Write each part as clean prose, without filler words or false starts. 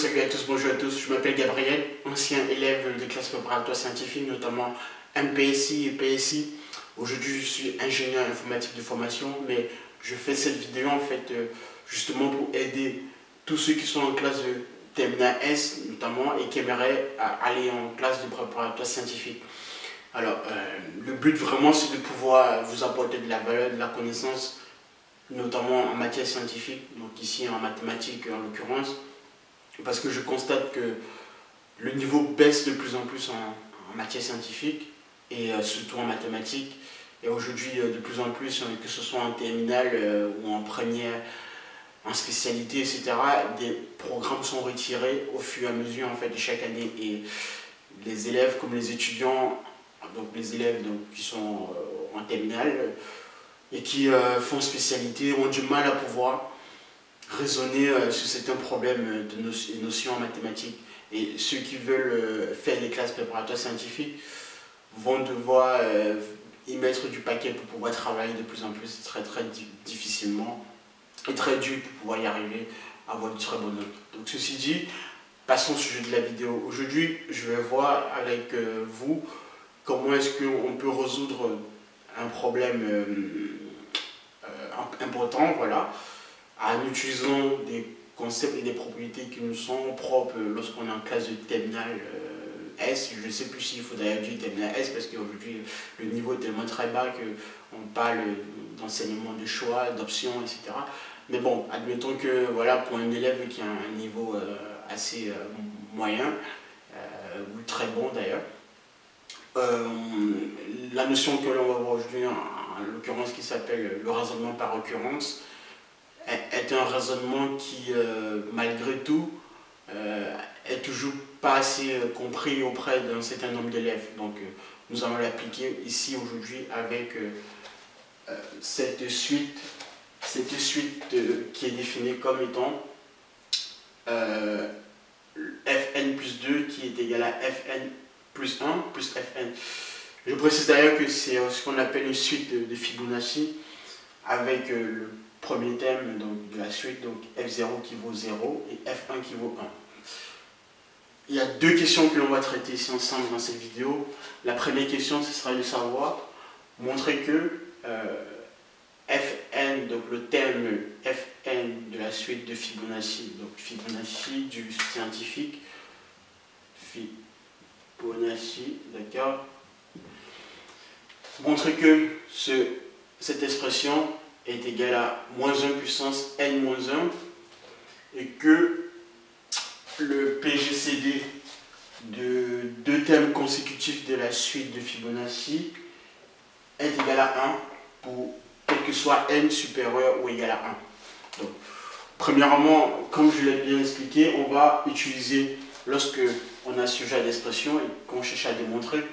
salut à tous, bonjour à tous, je m'appelle Gabriel, ancien élève de classe préparatoire scientifique, notamment MPSI et PSI. Aujourd'hui je suis ingénieur informatique de formation, mais je fais cette vidéo en fait justement pour aider tous ceux qui sont en classe de terminale S notamment et qui aimeraient aller en classe de préparatoire scientifique. Alors le but vraiment c'est de pouvoir vous apporter de la valeur, de la connaissance, notamment en matière scientifique, donc ici en mathématiques en l'occurrence. Parce que je constate que le niveau baisse de plus en plus en matière scientifique et surtout en mathématiques. Et aujourd'hui, de plus en plus, que ce soit en terminale ou en première, en spécialité, etc., des programmes sont retirés au fur et à mesure en fait, de chaque année. Et les élèves comme les étudiants, donc les élèves donc, qui sont en terminale et qui font spécialité ont du mal à pouvoir raisonner sur certains problèmes de notions en mathématiques. Et ceux qui veulent faire des classes préparatoires scientifiques vont devoir y mettre du paquet pour pouvoir travailler de plus en plus très difficilement et très dur pour pouvoir y arriver à avoir de très bonnes notes. Donc ceci dit, passons au sujet de la vidéo. Aujourd'hui, je vais voir avec vous comment est-ce qu'on peut résoudre un problème important, voilà, en utilisant des concepts et des propriétés qui nous sont propres lorsqu'on est en classe de terminale S. Je ne sais plus s'il faut d'ailleurs dire terminale S parce qu'aujourd'hui le niveau est tellement très bas qu'on parle d'enseignement de choix, d'options, etc. Mais bon, admettons que voilà, pour un élève qui a un niveau assez moyen, ou très bon d'ailleurs, la notion que l'on va voir aujourd'hui, en l'occurrence qui s'appelle le raisonnement par occurrence, est un raisonnement qui, malgré tout, est toujours pas assez compris auprès d'un certain nombre d'élèves. Donc, nous allons l'appliquer ici aujourd'hui avec cette suite qui est définie comme étant Fn plus 2 qui est égal à Fn plus 1 plus Fn. Je précise d'ailleurs que c'est ce qu'on appelle une suite de Fibonacci avec le premier terme donc, de la suite, donc F0 qui vaut 0 et F1 qui vaut 1. Il y a deux questions que l'on va traiter ici ensemble dans cette vidéo. La première question, ce sera de savoir, montrer que Fn, donc le terme Fn de la suite de Fibonacci, donc Fibonacci du scientifique, Fibonacci, d'accord, montrer que cette expression est égal à moins 1 puissance n-1 et que le PGCD de deux termes consécutifs de la suite de Fibonacci est égal à 1 pour quel que soit n supérieur ou égal à 1. Donc, premièrement, comme je l'ai bien expliqué, on va utiliser, lorsque on a ce sujet d'expression et qu'on cherche à démontrer,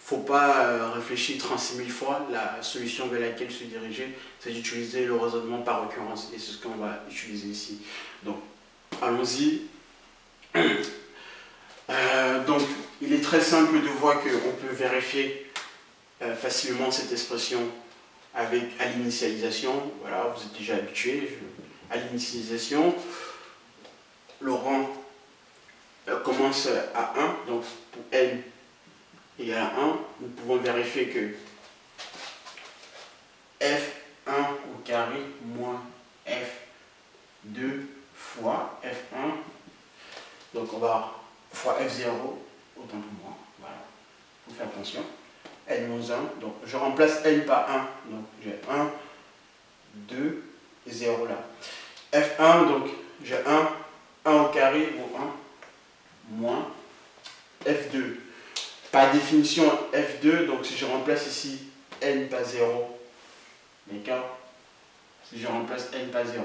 il ne faut pas réfléchir 36 000 fois. La solution vers laquelle se diriger, c'est d'utiliser le raisonnement par occurrence. Et c'est ce qu'on va utiliser ici. Donc, allons-y. Donc, il est très simple de voir qu'on peut vérifier facilement cette expression à l'initialisation. Voilà, vous êtes déjà habitué. À l'initialisation, le rang commence à 1. Donc, pour n égale à 1, nous pouvons vérifier que F1 au carré moins F2 fois F1, donc on va fois F0, autant pour moi, voilà, il faut faire attention, n-1, donc je remplace n par 1, donc j'ai 1, 2 et 0 là. F1, donc j'ai 1 au carré ou 1, moins F2. Par définition, F2, donc si je remplace ici n par 0, d'accord, si je remplace n par 0,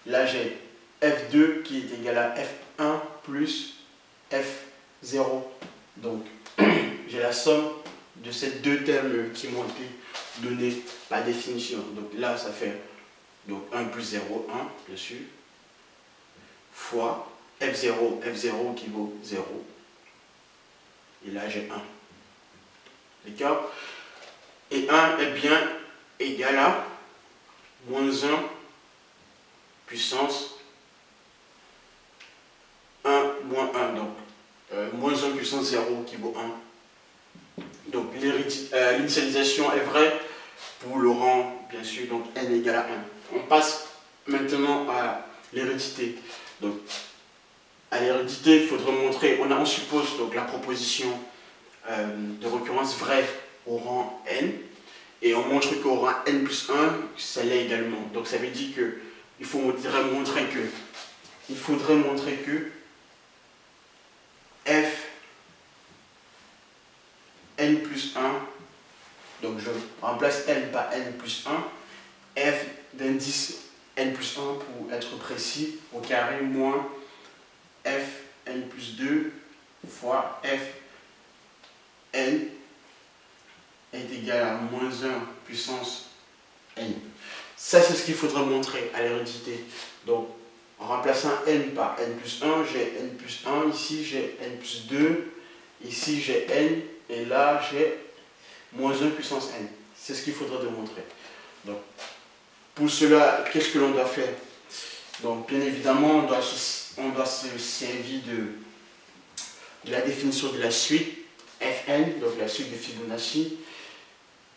là j'ai F2 qui est égal à F1 plus F0. Donc, j'ai la somme de ces deux termes qui m'ont été donnés par définition. Donc là, ça fait donc 1 plus 0, 1, bien sûr, fois F0, F0 qui vaut 0. Et là, j'ai 1. D'accord? Et 1 est bien égal à moins 1 puissance 1 moins 1. Donc, moins 1 puissance 0 qui vaut 1. Donc, l'initialisation est vraie pour le rang, bien sûr, donc n égale à 1. On passe maintenant à l'hérédité. Donc, à l'hérédité, il faudrait montrer, on suppose donc la proposition de récurrence vraie au rang n, et on montre qu'au rang n plus 1, ça l'est également. Donc, ça veut dire que il faudrait montrer que f n plus 1, donc je remplace n par n plus 1, f d'indice n plus 1 pour être précis, au carré moins f n plus 2 fois f n est égal à moins 1 puissance n. Ça, c'est ce qu'il faudrait montrer à l'hérédité. Donc, en remplaçant n par n plus 1, j'ai n plus 1, ici j'ai n plus 2, ici j'ai n, et là j'ai moins 1 puissance n. C'est ce qu'il faudrait démontrer. Donc, pour cela, qu'est-ce que l'on doit faire? Donc, bien évidemment, on doit se servir de la définition de la suite Fn, donc la suite de Fibonacci,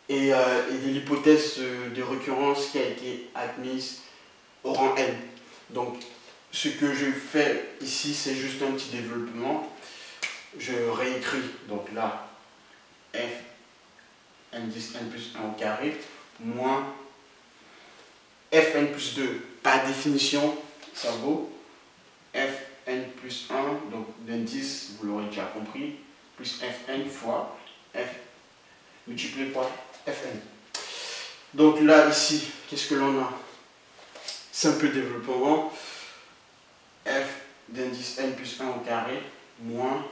et de l'hypothèse de récurrence qui a été admise au rang n. Donc, ce que je fais ici, c'est juste un petit développement. Je réécris, donc là, f n10 n plus 1 au carré, moins fn plus 2, par définition, ça vaut fn plus 1, donc d'indice, vous l'aurez déjà compris, plus fn fois f multiplié par fn. Donc là, ici, qu'est-ce que l'on a? Simple développement, f d'indice n plus 1 au carré, moins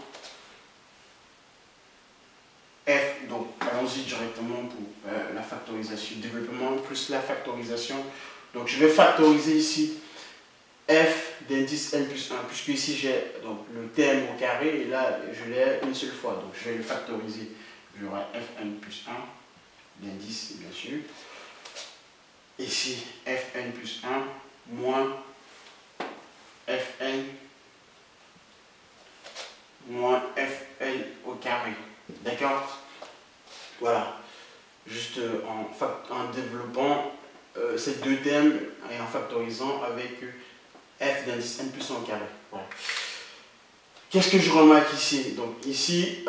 f, donc allons-y directement pour la factorisation, développement plus la factorisation. Donc je vais factoriser ici f d'indice n plus 1, puisque ici j'ai donc le terme au carré, et là je l'ai une seule fois, donc je vais le factoriser. J'aurai fn plus 1 d'indice, bien sûr. Ici fn plus 1 moins fn au carré. D'accord? Voilà. Juste en développant ces deux termes et en factorisant avec f d'indice n plus 1 au carré. Voilà. Qu'est-ce que je remarque ici? Donc ici,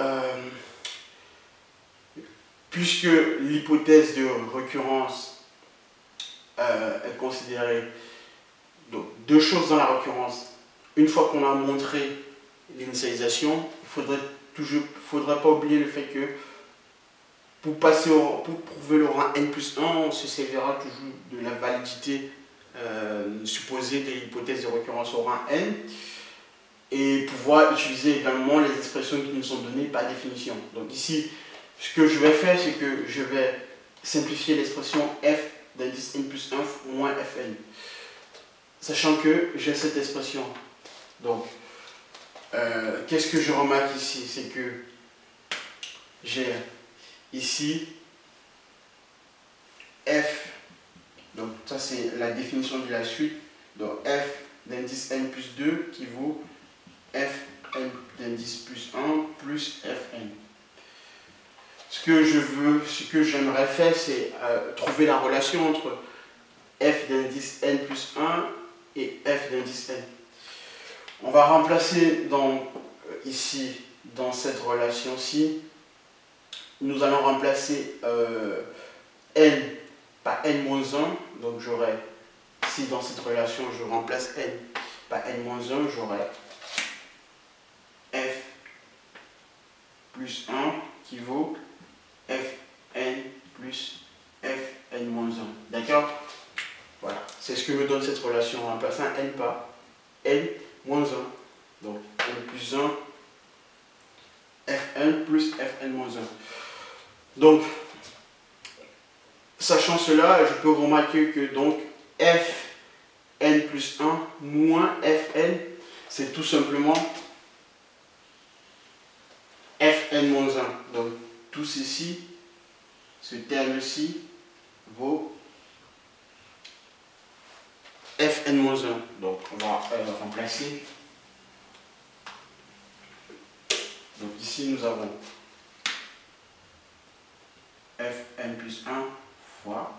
puisque l'hypothèse de récurrence est considérée, donc deux choses dans la récurrence. Une fois qu'on a montré l'initialisation, il ne faudrait pas oublier le fait que pour prouver le rang n plus 1, on se servira toujours de la validité supposée de l'hypothèse de récurrence au rang n, et pouvoir utiliser également les expressions qui nous sont données par définition. Donc ici, ce que je vais faire, c'est que je vais simplifier l'expression f d'indice n plus 1 moins fn, sachant que j'ai cette expression. Donc, qu'est-ce que je remarque ici? C'est que j'ai ici f, donc ça c'est la définition de la suite, donc f d'indice n plus 2 qui vaut f n d'indice plus 1 plus fn. Ce que j'aimerais faire, c'est trouver la relation entre f d'indice n plus 1 et f d'indice n. On va remplacer ici, dans cette relation-ci, nous allons remplacer n par n-1, donc j'aurai, si dans cette relation je remplace n par n-1, j'aurai f plus 1 qui vaut fn plus fn-1. D'accord? Voilà, c'est ce que me donne cette relation en remplaçant n par n-1. Donc n plus 1, fn plus fn-1. Donc, sachant cela, je peux remarquer que donc fn plus 1 moins fn, c'est tout simplement fn-1. Donc, tout ceci, ce terme-ci, vaut fn-1. Donc, on va remplacer Donc ici, nous avons Fn plus 1 fois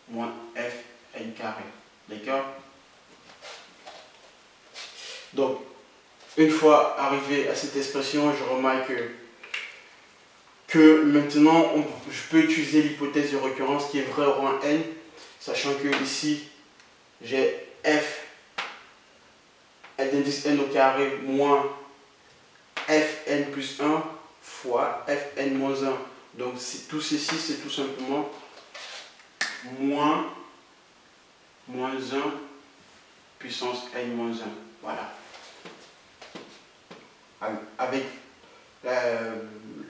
moins Fn carré. D'accord? Donc, une fois arrivé à cette expression, je remarque que maintenant, je peux utiliser l'hypothèse de récurrence qui est vraie au rang n, sachant que ici, j'ai f d'indice n au carré moins fn plus 1 fois fn moins 1. Donc tout ceci, c'est tout simplement moins 1 puissance n moins 1. Voilà. Avec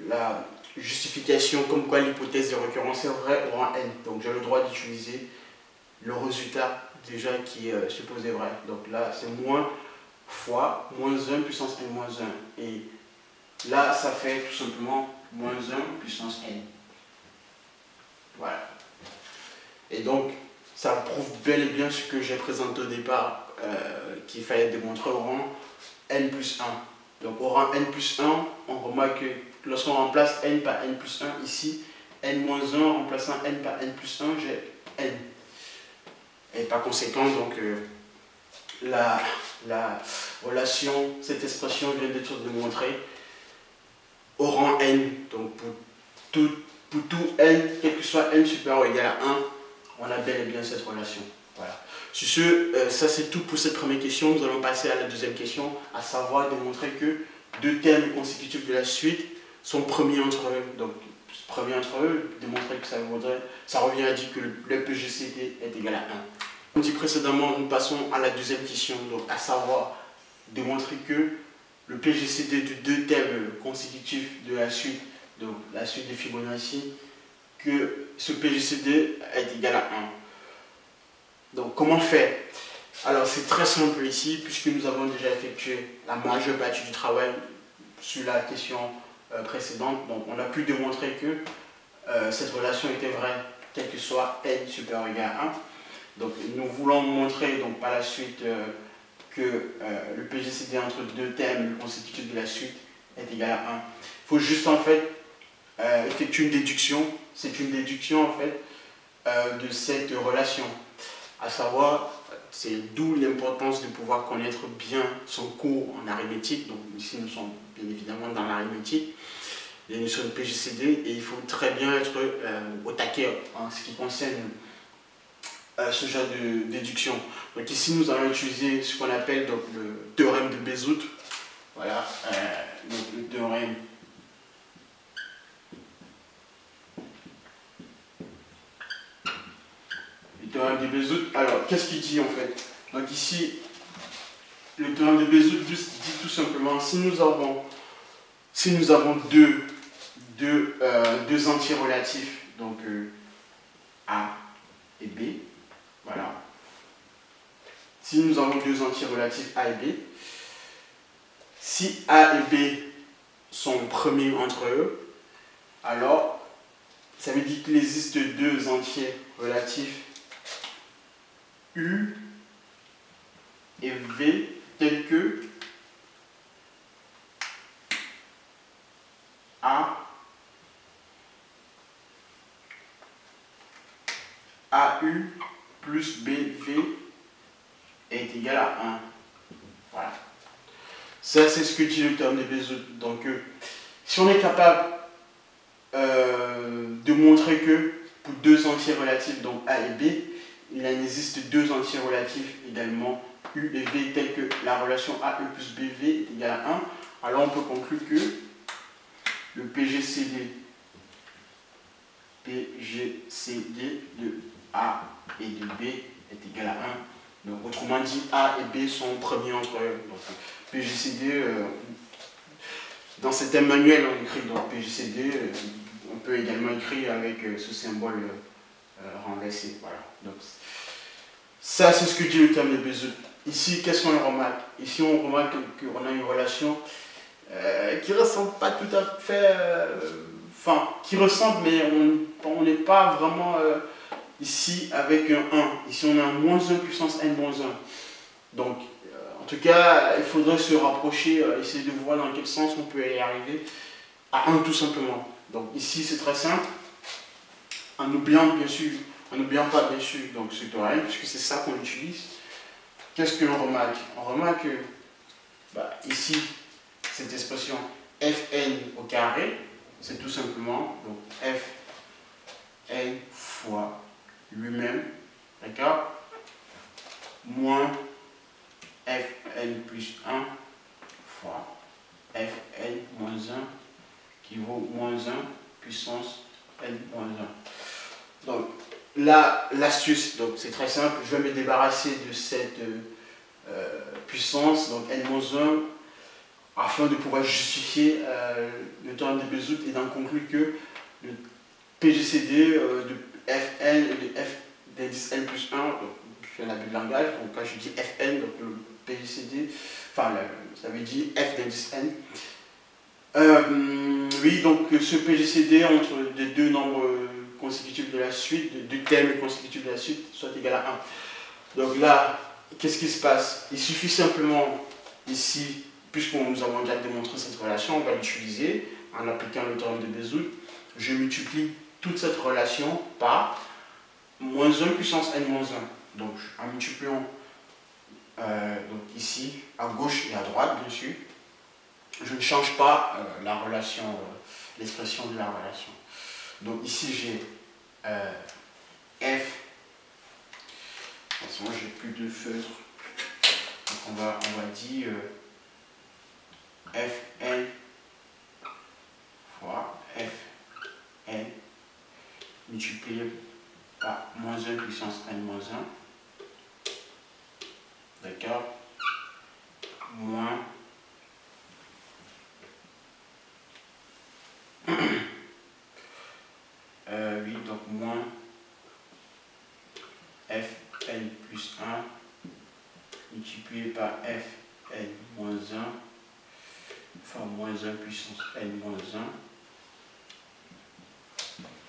la justification comme quoi l'hypothèse de récurrence est vraie au rang n. Donc j'ai le droit d'utiliser le résultat déjà qui est supposé vrai. Donc là, c'est moins fois moins 1 puissance n moins 1. Et là, ça fait tout simplement moins 1 puissance n. Voilà. Et donc, ça prouve bel et bien ce que j'ai présenté au départ, qu'il fallait démontrer au rang n plus 1. Donc au rang n plus 1, on remarque que lorsqu'on remplace n par n plus 1, ici, n moins 1, en remplaçant n par n plus 1, j'ai n. Et par conséquent, donc, la relation, cette expression vient d'être démontrée au rang n. Donc pour tout n, quel que soit n supérieur ou égal à 1, on a bel et bien cette relation. Voilà. Sur ce, ça c'est tout pour cette première question. Nous allons passer à la deuxième question, à savoir démontrer que deux termes consécutifs de la suite sont premiers entre eux. Donc, premiers entre eux, démontrer que ça revient à dire que le PGCD est égal à 1. Comme dit précédemment, nous passons à la deuxième question, donc à savoir démontrer que le PGCD de deux termes consécutifs de la suite, donc la suite de Fibonacci, que ce PGCD est égal à 1. Donc comment faire? Alors c'est très simple ici, puisque nous avons déjà effectué la majeure partie du travail sur la question précédente. Donc on a pu démontrer que cette relation était vraie, quel que soit n supérieur ou égal à 1. Donc nous voulons montrer donc, par la suite que le PGCD entre deux termes consécutifs de la suite est égal à 1. Il faut juste en fait effectuer une déduction. C'est une déduction en fait de cette relation. À savoir, c'est d'où l'importance de pouvoir connaître bien son cours en arithmétique. Donc ici nous sommes bien évidemment dans l'arithmétique, les notions de PGCD, et il faut très bien être au taquet en ce qui concerne ce genre de déduction. Donc ici nous allons utiliser ce qu'on appelle donc, le théorème de Bézout. Voilà, donc le théorème de Bézout. Alors, qu'est-ce qu'il dit en fait? Donc ici, le théorème de Bézout dit tout simplement, si nous avons deux entiers relatifs, donc A et B, voilà. Si nous avons deux entiers relatifs A et B, si A et B sont premiers entre eux, alors ça veut dire qu'il existe deux entiers relatifs U et V tels que AU plus BV est égal à 1. Voilà. Ça, c'est ce que dit le théorème de Bézout. Donc, si on est capable de montrer que pour deux entiers relatifs, donc A et B, il en existe deux entiers relatifs également U et V tels que la relation AE plus BV est égale à 1, alors on peut conclure que le PGCD de A et de B est égal à 1. Donc autrement dit, A et B sont premiers entre eux. Donc PGCD, dans certains manuels on écrit donc PGCD, on peut également écrire avec ce symbole renversé. Voilà. Donc, ça, c'est ce que dit le théorème de Bézout. Ici, qu'est-ce qu'on remarque? Ici, on remarque qu'on a une relation qui ne ressemble pas tout à fait... Enfin, qui ressemble, mais on n'est pas vraiment ici avec un 1. Ici on a un moins 1 puissance n-1. Donc en tout cas, il faudrait se rapprocher, essayer de voir dans quel sens on peut y arriver à 1 tout simplement. Donc ici c'est très simple, en n'oubliant bien sûr, en n'oubliant pas bien sûr donc ce théorème, puisque c'est ça qu'on utilise. Qu'est-ce que l'on remarque? On remarque que ici, cette expression fn au carré, c'est tout simplement donc fn fois lui-même, d'accord, moins fn plus 1 fois fn moins 1 qui vaut moins 1 puissance n moins 1. Donc là, l'astuce, donc c'est très simple, je vais me débarrasser de cette puissance, donc n moins 1, afin de pouvoir justifier le théorème de Bézout et d'en conclure que le PGCD de Fn et de f d'indice n plus 1, donc je fais un abus de langage, donc quand je dis Fn, donc le PGCD, enfin ça veut dire f d'indice n. Oui, donc ce PGCD entre les deux nombres consécutifs de la suite, les deux termes consécutifs de la suite, soit égal à 1. Donc là, qu'est-ce qui se passe? Il suffit simplement ici, puisque nous avons déjà démontré cette relation, on va l'utiliser en appliquant le théorème de Bézout. Je multiplie toute cette relation par moins 1 puissance n moins 1. Donc en multipliant donc ici, à gauche et à droite, bien sûr, je ne change pas la relation, l'expression de la relation. Donc ici j'ai f, parce que moi j'ai plus de feutre, donc on va dire fn fois fn multiplié par moins 1 puissance n moins 1, d'accord, moins oui, donc moins fn plus 1 multiplié par fn moins 1 fois moins 1 puissance n moins 1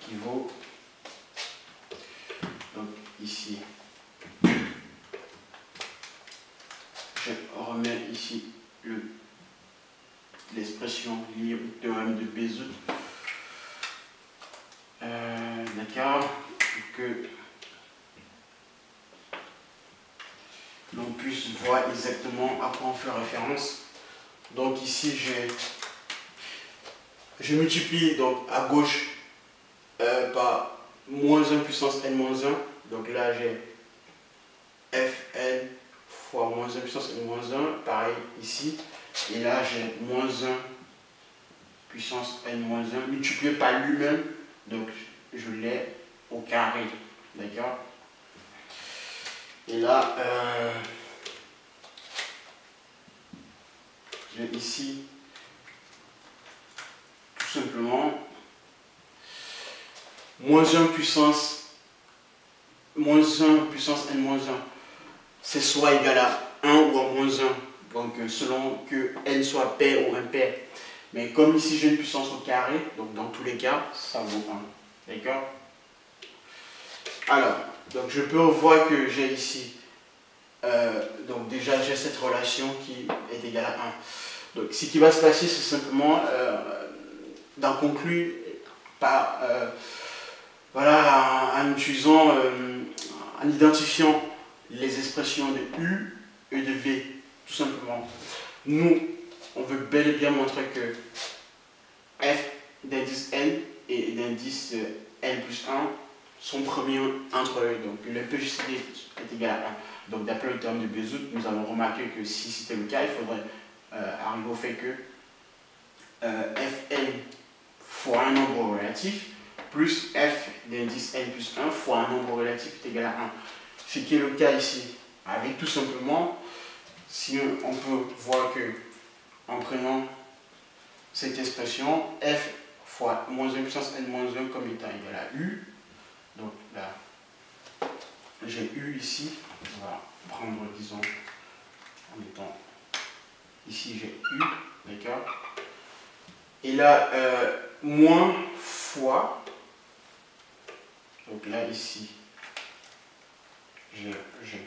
qui vaut donc ici, je remets ici l'expression liée au théorème de Bézout, d'accord, que l'on puisse voir exactement à quoi on fait référence. Donc ici je multiplie donc à gauche par moins 1 puissance n-1, donc là j'ai fn fois moins 1 puissance n-1, pareil ici, et là j'ai moins 1 puissance n-1 multiplié par lui-même, donc je l'ai au carré, d'accord. Et là j'ai ici tout simplement moins 1 puissance n-1, c'est soit égal à 1 ou à moins 1, donc selon que n soit pair ou impair. Mais comme ici j'ai une puissance au carré, donc dans tous les cas, ça vaut 1. D'accord? Alors, donc je peux voir que j'ai ici, donc déjà j'ai cette relation qui est égale à 1. Donc ce qui va se passer, c'est simplement d'en conclure par, voilà, en utilisant, en identifiant les expressions de U et de V, tout simplement. Nous, on veut bel et bien montrer que f d'indice n et d'indice n plus 1 sont premiers entre eux. Donc le PGCD est égal à 1. Donc d'après le théorème de Bézout, nous allons remarquer que si c'était le cas, il faudrait arriver au fait que fn fois un nombre relatif plus f d'indice n plus 1 fois un nombre relatif est égal à 1. Ce qui est le cas ici. Avec tout simplement, si on peut voir que en prenant cette expression, f fois moins 1 puissance n moins 1 comme étant égal à u, donc là, j'ai u ici, on va prendre, disons, en mettant ici j'ai u, d'accord, et là, moins fois, donc là ici, j'ai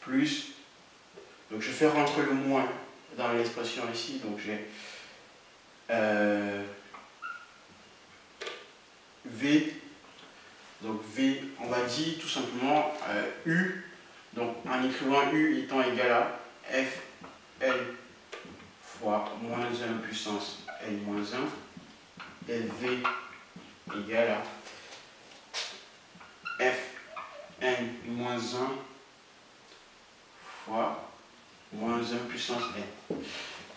plus, donc je fais rentrer le moins dans l'expression ici, donc j'ai V, donc V, on va dire tout simplement U, donc en écrivant U étant égal à F L fois moins 1 puissance L moins 1, et V égale à F N moins 1 fois moins 1 puissance N.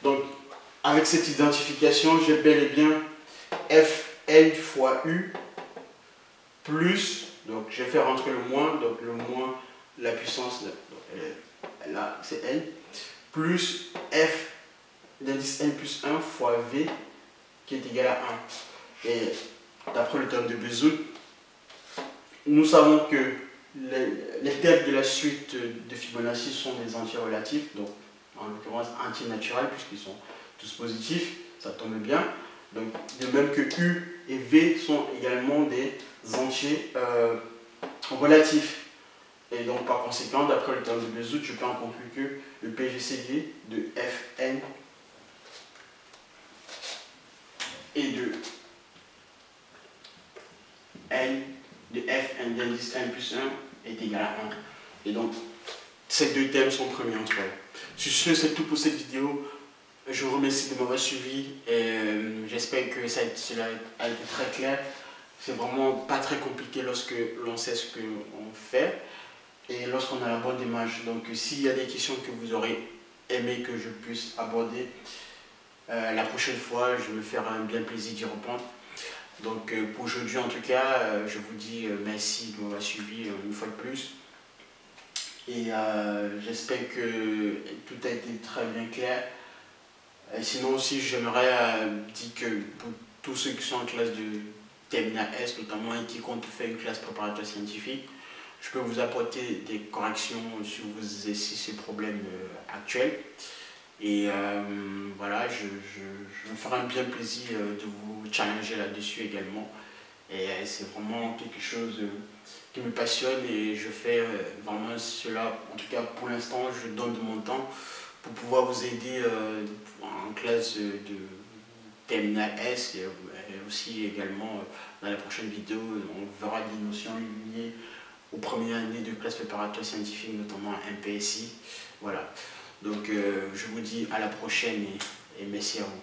Donc, avec cette identification, j'ai bel et bien Fn fois U plus, donc je vais faire rentrer le moins, donc le moins, la puissance, là c'est N, plus F d'indice N plus 1 fois V qui est égal à 1. Et d'après le théorème de Bézout, nous savons que les termes de la suite de Fibonacci sont des entiers relatifs, donc en l'occurrence entiers naturels puisqu'ils sont tous positifs, ça tombe bien. Donc de même que U et V sont également des entiers relatifs. Et donc par conséquent, d'après le théorème de Bézout, je peux en conclure que le PGCD de Fn et de N de Fn d'indice N plus 1 est égal à 1. Et donc, ces deux thèmes sont premiers entre eux. Sur ce, c'est tout pour cette vidéo. Je vous remercie de m'avoir suivi et j'espère que cela a été très clair. C'est vraiment pas très compliqué lorsque l'on sait ce qu'on fait et lorsqu'on a la bonne démarche. Donc, s'il y a des questions que vous aurez aimé que je puisse aborder, la prochaine fois, je me ferai un bien plaisir d'y répondre. Donc pour aujourd'hui en tout cas, je vous dis merci de m'avoir suivi une fois de plus. Et j'espère que tout a été très bien clair. Et sinon aussi j'aimerais dire que pour tous ceux qui sont en classe de terminale S notamment et qui comptent faire une classe préparatoire scientifique, je peux vous apporter des corrections sur vos exercices et problèmes actuels. Et voilà, je me ferai un bien plaisir de vous challenger là-dessus également. Et c'est vraiment quelque chose qui me passionne et je fais vraiment cela. En tout cas, pour l'instant, je donne de mon temps pour pouvoir vous aider en classe de terminale S et aussi également dans la prochaine vidéo, on verra des notions liées aux premières années de classe préparatoire scientifique, notamment MPSI. Voilà. Donc je vous dis à la prochaine et merci à vous.